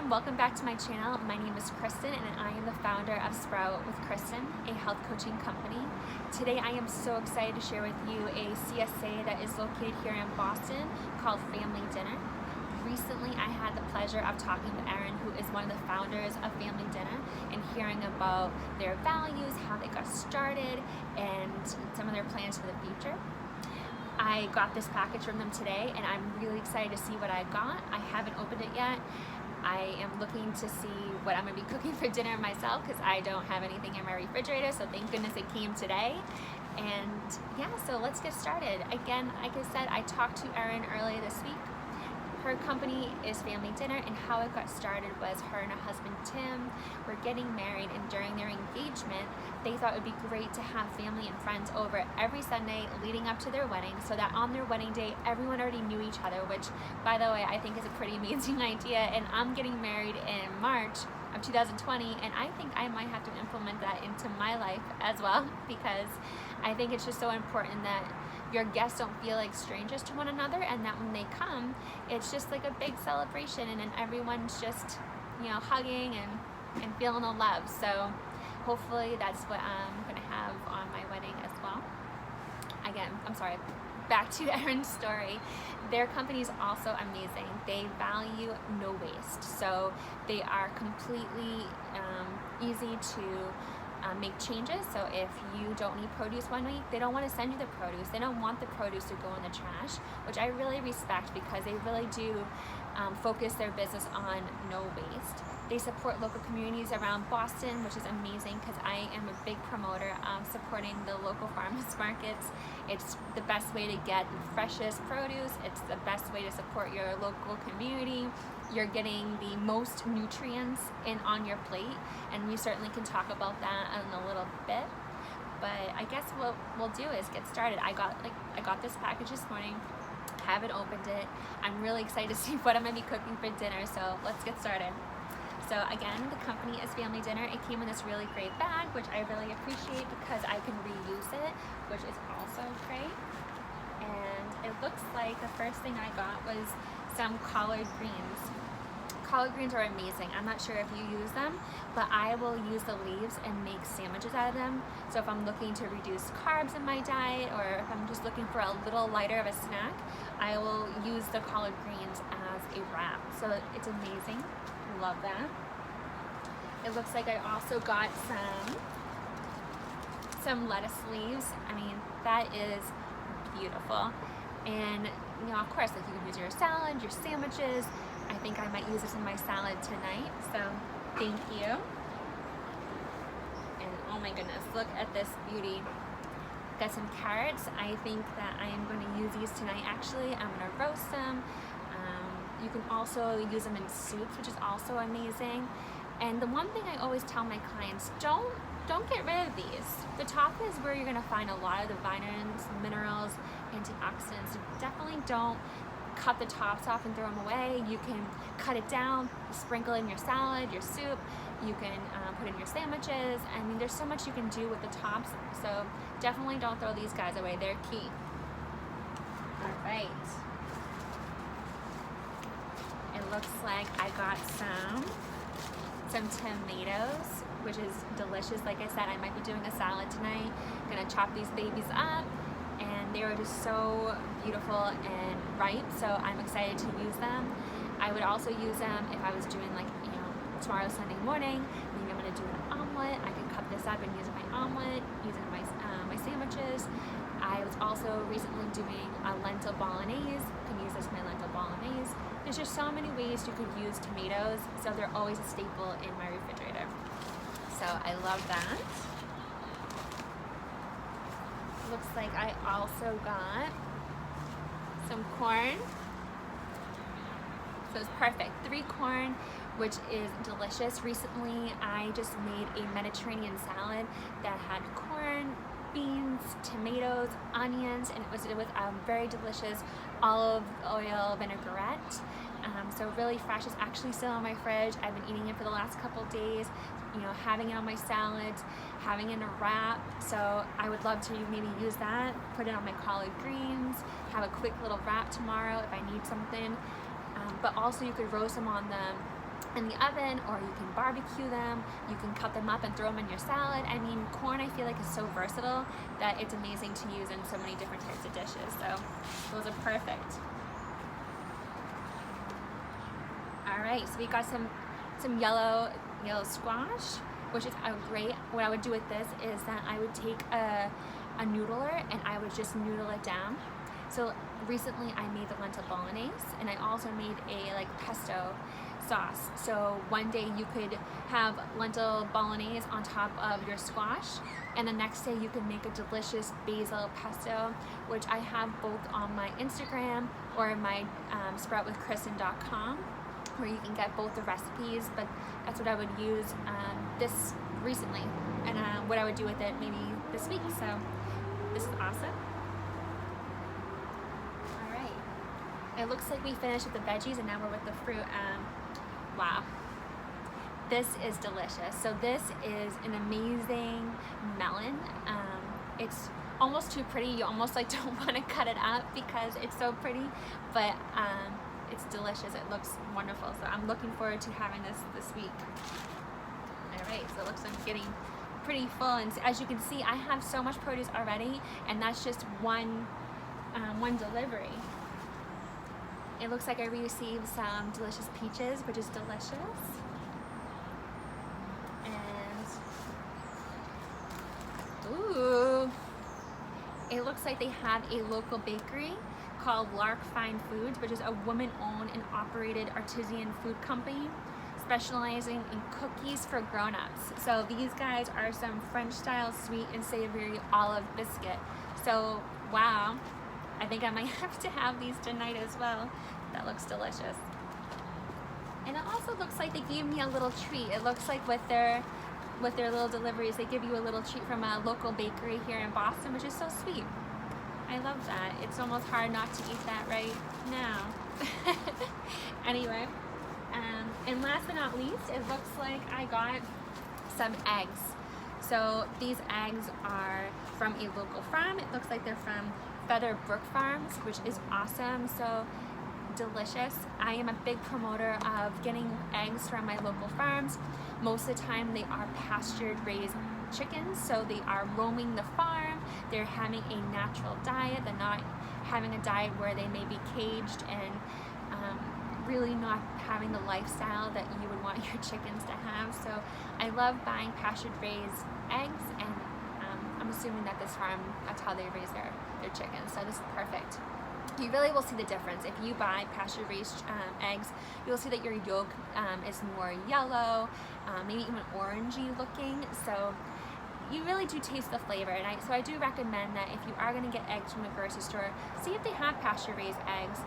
everyone, welcome back to my channel. My name is Kristen and I am the founder of Sprout with Kristen, a health coaching company. Today I am so excited to share with you a CSA that is located here in Boston called Family Dinner. Recently I had the pleasure of talking with Erin, who is one of the founders of Family Dinner, and hearing about their values, how they got started, and some of their plans for the future. I got this package from them today and I'm really excited to see what I got. I haven't opened it yet. I am looking to see what I'm going to be cooking for dinner myself because I don't have anything in my refrigerator, so thank goodness it came today. And yeah, so let's get started. Again, like I said, I talked to Erin earlier this week. Her company is Family Dinner, and how it got started was her and her husband Tim were getting married, and during their engagement they thought it would be great to have family and friends over every Sunday leading up to their wedding, so that on their wedding day everyone already knew each other, which by the way I think is a pretty amazing idea. And I'm getting married in March of 2020, and I think I might have to implement that into my life as well, because I think it's just so important that your guests don't feel like strangers to one another, and that when they come, it's just like a big celebration and everyone's just, you know, hugging and feeling the love. So hopefully that's what I'm gonna have on my wedding as well. Again, I'm sorry, back to Erin's story. Their company is also amazing. They value no waste, so they are completely easy to make changes. So if you don't need produce one week, they don't want to send you the produce. They don't want the produce to go in the trash, which I really respect because they really do focus their business on no waste. They support local communities around Boston, which is amazing because I am a big promoter of supporting the local farmers markets. It's the best way to get the freshest produce. It's the best way to support your local community. You're getting the most nutrients in on your plate, and we certainly can talk about that in a little bit. But I guess what we'll do is get started. I got this package this morning, haven't opened it. I'm really excited to see what I'm gonna be cooking for dinner, so let's get started. So again, the company is Family Dinner. It came in this really great bag, which I really appreciate because I can reuse it, which is also great. And it looks like the first thing I got was some collard greens. Collard greens are amazing. I'm not sure if you use them, but I will use the leaves and make sandwiches out of them. So if I'm looking to reduce carbs in my diet, or if I'm just looking for a little lighter of a snack, I will use the collard greens as a wrap. So it's amazing. Love that. It looks like I also got some lettuce leaves. I mean, that is beautiful. And you know, of course, like you can use your salad, your sandwiches. I think I might use this in my salad tonight, so thank you. And oh my goodness, look at this beauty. Got some carrots. I think that I am going to use these tonight. Actually, I'm going to roast them. You can also use them in soups, which is also amazing. And the one thing I always tell my clients, don't get rid of these. The top is where you're going to find a lot of the vitamins, minerals, antioxidants. Definitely don't cut the tops off and throw them away. You can cut it down, sprinkle in your salad, your soup. You can put in your sandwiches. I mean, there's so much you can do with the tops. So definitely don't throw these guys away. They're key. All right. It looks like I got some tomatoes, which is delicious. Like I said, I might be doing a salad tonight. I'm gonna chop these babies up, and they are just so beautiful and ripe, so I'm excited to use them. I would also use them if I was doing, like, you know, tomorrow Sunday morning, maybe I'm gonna do an omelet. I can cut this up and use it in my omelet, use it in my sandwiches. I was also recently doing a lentil bolognese. You can use this in my lentil bolognese. There's just so many ways you could use tomatoes, so they're always a staple in my refrigerator. So I love that. Looks like I also got some corn. So it's perfect. 3 corn, which is delicious. Recently, I just made a Mediterranean salad that had corn, beans, tomatoes, onions, and it was with a very delicious olive oil vinaigrette. So really fresh. It's actually still in my fridge. I've been eating it for the last couple days, you know, having it on my salads, having it in a wrap. So I would love to maybe use that, put it on my collard greens, have a quick little wrap tomorrow if I need something. But also you could roast them on the in the oven, or you can barbecue them. You can cut them up and throw them in your salad. I mean, corn I feel like is so versatile that it's amazing to use in so many different types of dishes. So those are perfect. All right, so we got some yellow squash, which is great. What I would do with this is that I would take a noodler and I would just noodle it down. So recently I made the lentil bolognese, and I also made a like pesto sauce. So one day you could have lentil bolognese on top of your squash, and the next day you could make a delicious basil pesto, which I have both on my Instagram or my sproutwithkristen.com, where you can get both the recipes. But that's what I would use this recently, and what I would do with it maybe this week. So this is awesome. All right, it looks like we finished with the veggies and now we're with the fruit. Wow, this is delicious. So this is an amazing melon. It's almost too pretty. You almost like don't want to cut it up because it's so pretty, but it's delicious. It looks wonderful. So I'm looking forward to having this week. All right, so it looks like I'm getting pretty full, and as you can see, I have so much produce already, and that's just one delivery. It looks like I received some delicious peaches, which is delicious. And ooh, it looks like they have a local bakery called Lark Fine Foods, which is a woman-owned and operated artisan food company specializing in cookies for grown-ups. So these guys are some French-style sweet and savory olive biscuit. So wow, I think I might have to have these tonight as well. That looks delicious. And it also looks like they gave me a little treat. It looks like with their little deliveries, they give you a little treat from a local bakery here in Boston, which is so sweet. I love that. It's almost hard not to eat that right now. Anyway, and last but not least, it looks like I got some eggs. So these eggs are from a local farm. It looks like they're from Feather Brook Farms, which is awesome. So delicious. I am a big promoter of getting eggs from my local farms. Most of the time they are pastured raised chickens, so they are roaming the farm. They're having a natural diet. They're not having a diet where they may be caged and really not having the lifestyle that you would want your chickens to have. So I love buying pastured raised eggs, and I'm assuming that this farm, that's how they raise their chickens. So this is perfect. You really will see the difference. If you buy pasture raised eggs, you'll see that your yolk is more yellow, maybe even orangey looking. So you really do taste the flavor. And so I do recommend that if you are going to get eggs from a grocery store, see if they have pasture raised eggs,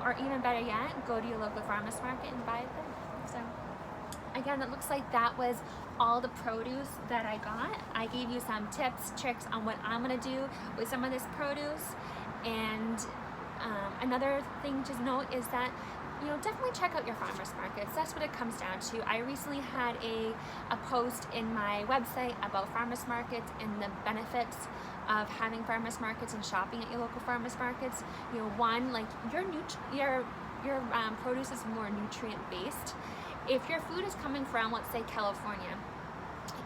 or even better yet, go to your local farmer's market and buy it there. So again, it looks like that was all the produce that I got. I gave you some tips, tricks on what I'm going to do with some of this produce. And another thing to note is that, you know, definitely check out your farmers markets. That's what it comes down to. I recently had a post in my website about farmers markets and the benefits of having farmers markets and shopping at your local farmers markets. You know, one, like your produce is more nutrient based. If your food is coming from, let's say, California,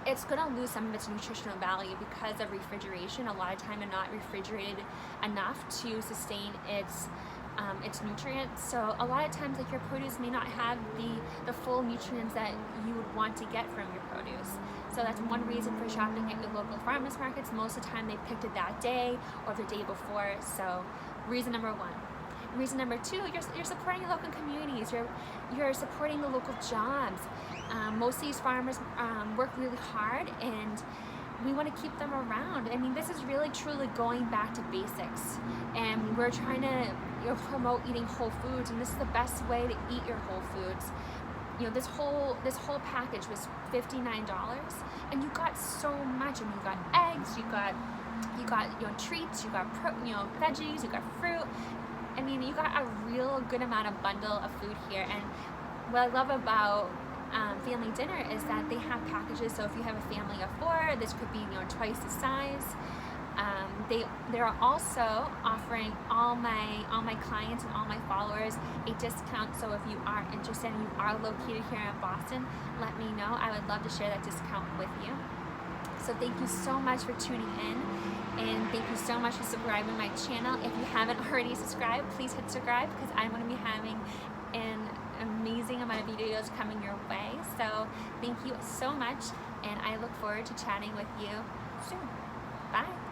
it's going to lose some of its nutritional value because of refrigeration. A lot of time they're not refrigerated enough to sustain its nutrients. So a lot of times, like, your produce may not have the full nutrients that you would want to get from your produce. So that's one reason for shopping at your local farmers markets. Most of the time they picked it that day or the day before. So reason number one. Reason number two, you're supporting your local communities. You're supporting the local jobs. Most of these farmers work really hard, and we want to keep them around. I mean, this is really truly going back to basics, and we're trying to, you know, promote eating whole foods, and this is the best way to eat your whole foods. You know, this whole package was $59, and you got so much. I mean, you got eggs, you got you know, treats, you got veggies, you got fruit. I mean, you got a real good amount of bundle of food here. And what I love about Family Dinner is that they have packages. So if you have a family of 4, this could be, you know, twice the size. They're also offering all my clients and all my followers a discount. So if you are interested and you are located here in Boston, let me know. I would love to share that discount with you. So thank you so much for tuning in, and thank you so much for subscribing to my channel. If you haven't already subscribed, please hit subscribe, because I'm going to be having an amazing amount of videos coming your way. So thank you so much, and I look forward to chatting with you soon. Bye.